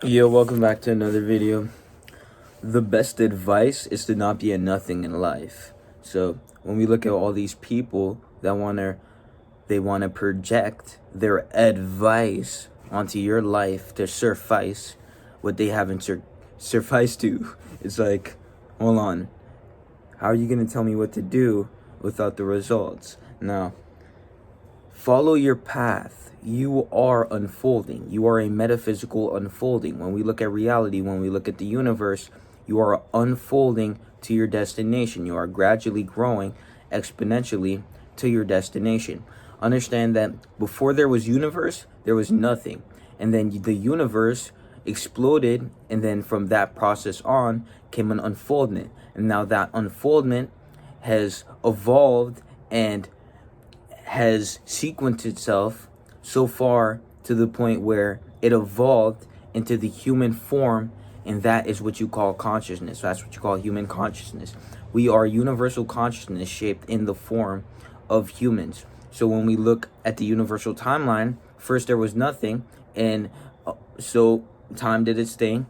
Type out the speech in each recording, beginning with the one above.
Yo, welcome back to another video. The best advice is to not be a nothing in life. So when we look at all these people that wanna project their advice onto your life to suffice what they haven't sufficed to, it's like, hold on, how are you gonna tell me what to do without the results? Now, follow your path. You are unfolding. You are a metaphysical unfolding. When we look at reality, when we look at the universe, you are unfolding to your destination. You are gradually growing exponentially to your destination. Understand that before there was universe, there was nothing. And then the universe exploded, and then from that process on came an unfoldment. And now that unfoldment has evolved and has sequenced itself so far to the point where it evolved into the human form, and that is what you call consciousness. That's what you call human consciousness. We are universal consciousness shaped in the form of humans. So when we look at the universal timeline, first there was nothing, and so time did its thing,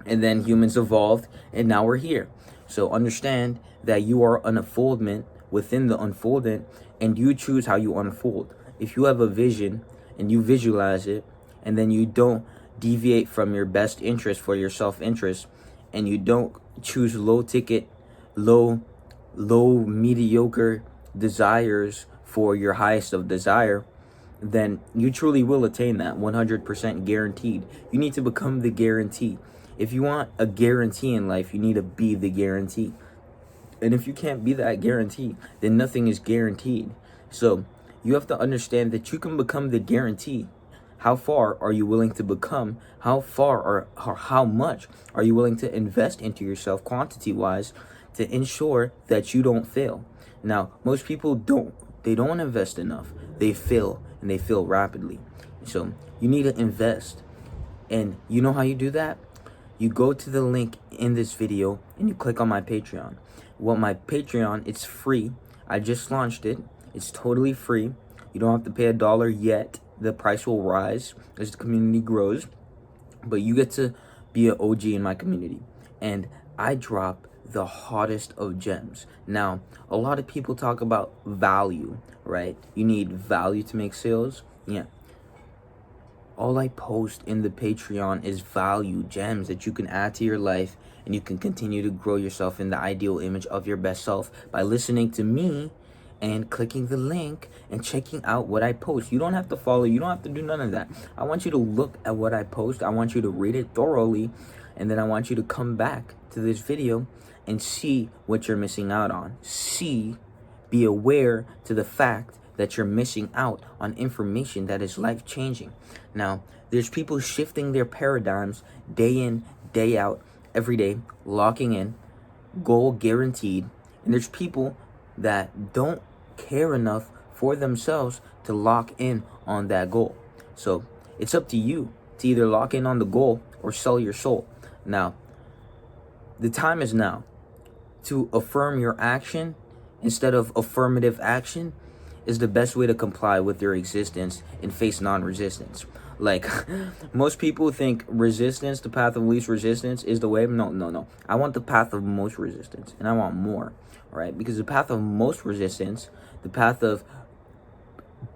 and then humans evolved, and now we're here. So understand that you are an unfoldment within the unfoldment, and you choose how you unfold. If you have a vision and you visualize it, and then you don't deviate from your best interest for your self-interest, and you don't choose low ticket, low mediocre desires for your highest of desire, then you truly will attain that 100% guaranteed. You need to become the guarantee. If you want a guarantee in life, you need to be the guarantee. And if you can't be that guarantee, then nothing is guaranteed. So you have to understand that you can become the guarantee. How far are you willing to become? How far or how much are you willing to invest into yourself quantity-wise to ensure that you don't fail? Now, most people don't invest enough. They fail, and they fail rapidly. So you need to invest. And you know how you do that? You go to the link in this video and you click on my Patreon. Well, my Patreon, it's free. I just launched it. It's totally free. You don't have to pay $1 yet. The price will rise as the community grows. But you get to be an OG in my community. And I drop the hottest of gems. Now, a lot of people talk about value, right? You need value to make sales. Yeah. All I post in the Patreon is value, gems that you can add to your life, and you can continue to grow yourself in the ideal image of your best self by listening to me and clicking the link and checking out what I post. You don't have to follow. You don't have to do none of that. I want you to look at what I post. I want you to read it thoroughly, and then I want you to come back to this video and see what you're missing out on. Be aware to the fact that you're missing out on information that is life-changing. Now, there's people shifting their paradigms day in, day out, every day, locking in, goal guaranteed. And there's people that don't care enough for themselves to lock in on that goal. So it's up to you to either lock in on the goal or sell your soul. Now, the time is now to affirm your action instead of affirmative action is the best way to comply with your existence and face non-resistance. Like, most people think resistance, the path of least resistance, is the way. No. I want the path of most resistance, and I want more, right? Because the path of most resistance, the path of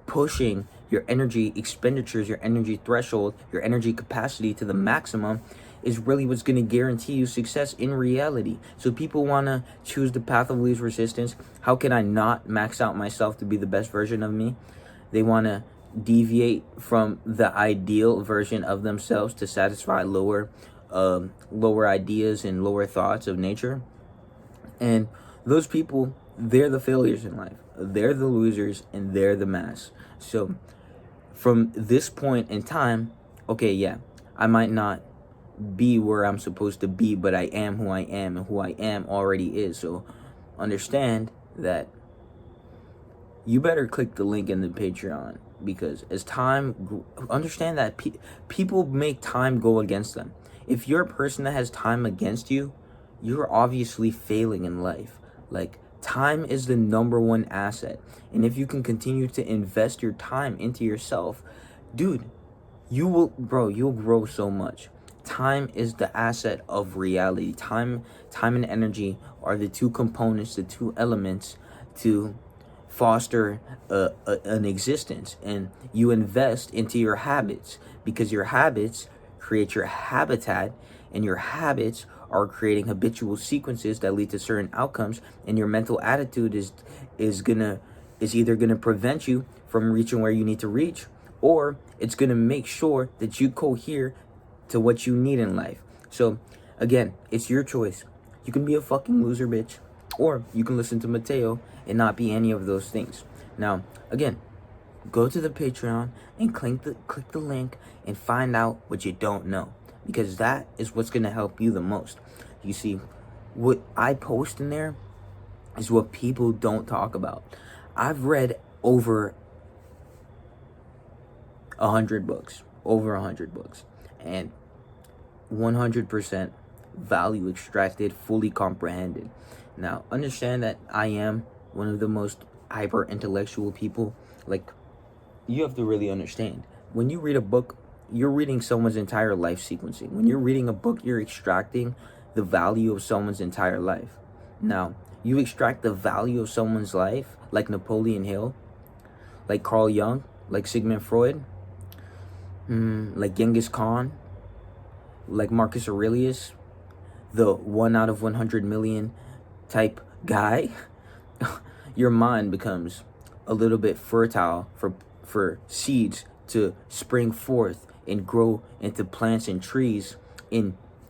pushing your energy expenditures, your energy threshold, your energy capacity to the maximum is really what's going to guarantee you success in reality. So people want to choose the path of least resistance. How can I not max out myself to be the best version of me? They want to deviate from the ideal version of themselves to satisfy lower ideas and lower thoughts of nature. And those people, they're the failures in life. They're the losers, and they're the mass. So from this point in time, okay, yeah, I might not be where I'm supposed to be, but I am who I am, and who I am already is. So understand that you better click the link in the Patreon, because as time, understand that people make time go against them. If you're a person that has time against you, you're obviously failing in life. Like, time is the #1 asset. And if you can continue to invest your time into yourself, dude, you'll grow so much. Time is the asset of reality. Time and energy are the two components, the two elements to foster an existence. And you invest into your habits, because your habits create your habitat, and your habits are creating habitual sequences that lead to certain outcomes. And your mental attitude is either gonna prevent you from reaching where you need to reach, or it's gonna make sure that you cohere to what you need in life. So again, it's your choice. You can be a fucking loser, bitch, or you can listen to Mateo and not be any of those things. Now, again, go to the Patreon and click the link and find out what you don't know, because that is what's gonna help you the most. You see, what I post in there is what people don't talk about. I've read over 100 books, and 100% value extracted, fully comprehended. Now, understand that I am one of the most hyper intellectual people. Like, you have to really understand, when you read a book, you're reading someone's entire life sequencing. When you're reading a book, you're extracting the value of someone's entire life. Now, you extract the value of someone's life, like Napoleon Hill, like Carl Jung, like Sigmund Freud, like Genghis Khan, like Marcus Aurelius, the 1 out of 100 million type guy. Your mind becomes a little bit fertile for seeds to spring forth and grow into plants and trees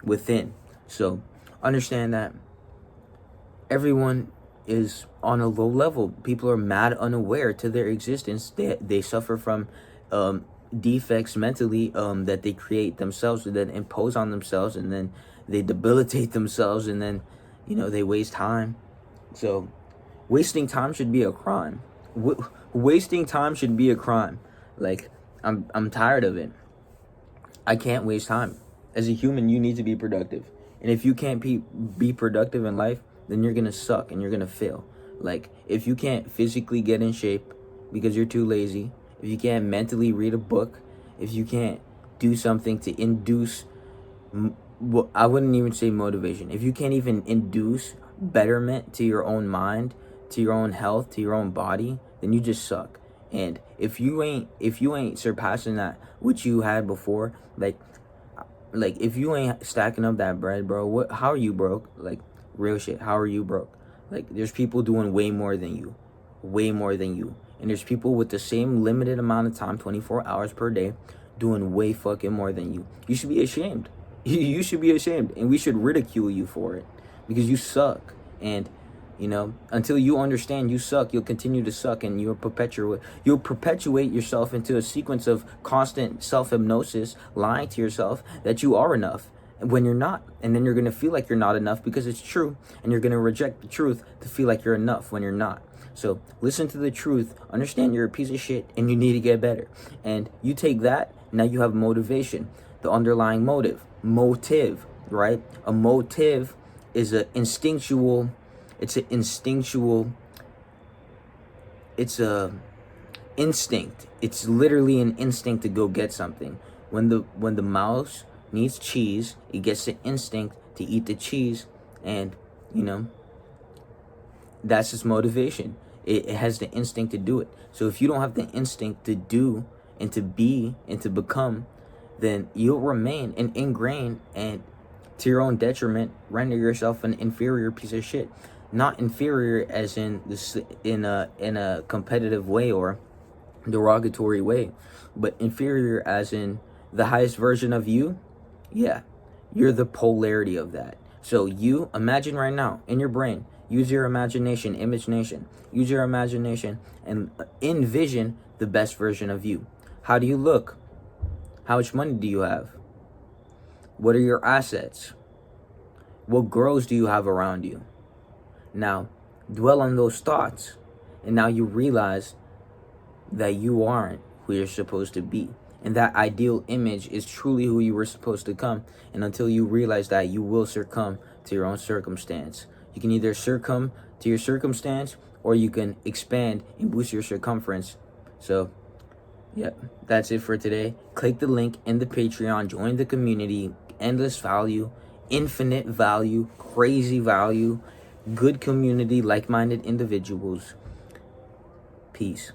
within. So understand that everyone is on a low level. People are mad unaware to their existence. They suffer from defects mentally that they create themselves, and then impose on themselves, and then they debilitate themselves, and then they waste time. So wasting time should be a crime. Wasting time should be a crime. Like, I'm tired of it. I can't waste time. As a human, you need to be productive. And if you can't be productive in life, then you're gonna suck and you're gonna fail. Like, if you can't physically get in shape because you're too lazy, if you can't mentally read a book, if you can't do something to induce, I wouldn't even say motivation, if you can't even induce betterment to your own mind, to your own health, to your own body, then you just suck. And if you ain't surpassing that which you had before, like if you ain't stacking up that bread, bro, how are you broke? Like, real shit, how are you broke? Like, there's people doing way more than you, and there's people with the same limited amount of time, 24 hours per day, doing way fucking more than you. You should be ashamed. You should be ashamed, and we should ridicule you for it, because you suck. And until you understand you suck, you'll continue to suck, and you'll perpetuate yourself into a sequence of constant self-hypnosis, lying to yourself that you are enough when you're not. And then you're going to feel like you're not enough because it's true, and you're going to reject the truth to feel like you're enough when you're not. So listen to the truth, understand you're a piece of shit and you need to get better. And you take that, now you have motivation, the underlying motive, right? A motive is an instinctual, it's a instinct. It's literally an instinct to go get something. When the mouse needs cheese, it gets the instinct to eat the cheese, and that's its motivation. It has the instinct to do it. So if you don't have the instinct to do and to be and to become, then you'll remain an ingrained, and to your own detriment, render yourself an inferior piece of shit. Not inferior as in a competitive way or derogatory way, but inferior as in the highest version of you. Yeah, you're the polarity of that. So you imagine right now in your brain, use your imagination, use your imagination and envision the best version of you. How do you look? How much money do you have? What are your assets? What girls do you have around you? Now, dwell on those thoughts, and now you realize that you aren't who you're supposed to be. And that ideal image is truly who you were supposed to come. And until you realize that, you will succumb to your own circumstance. You can either succumb to your circumstance, or you can expand and boost your circumference. So, yeah, that's it for today. Click the link in the Patreon, join the community, endless value, infinite value, crazy value, good community, like-minded individuals. Peace.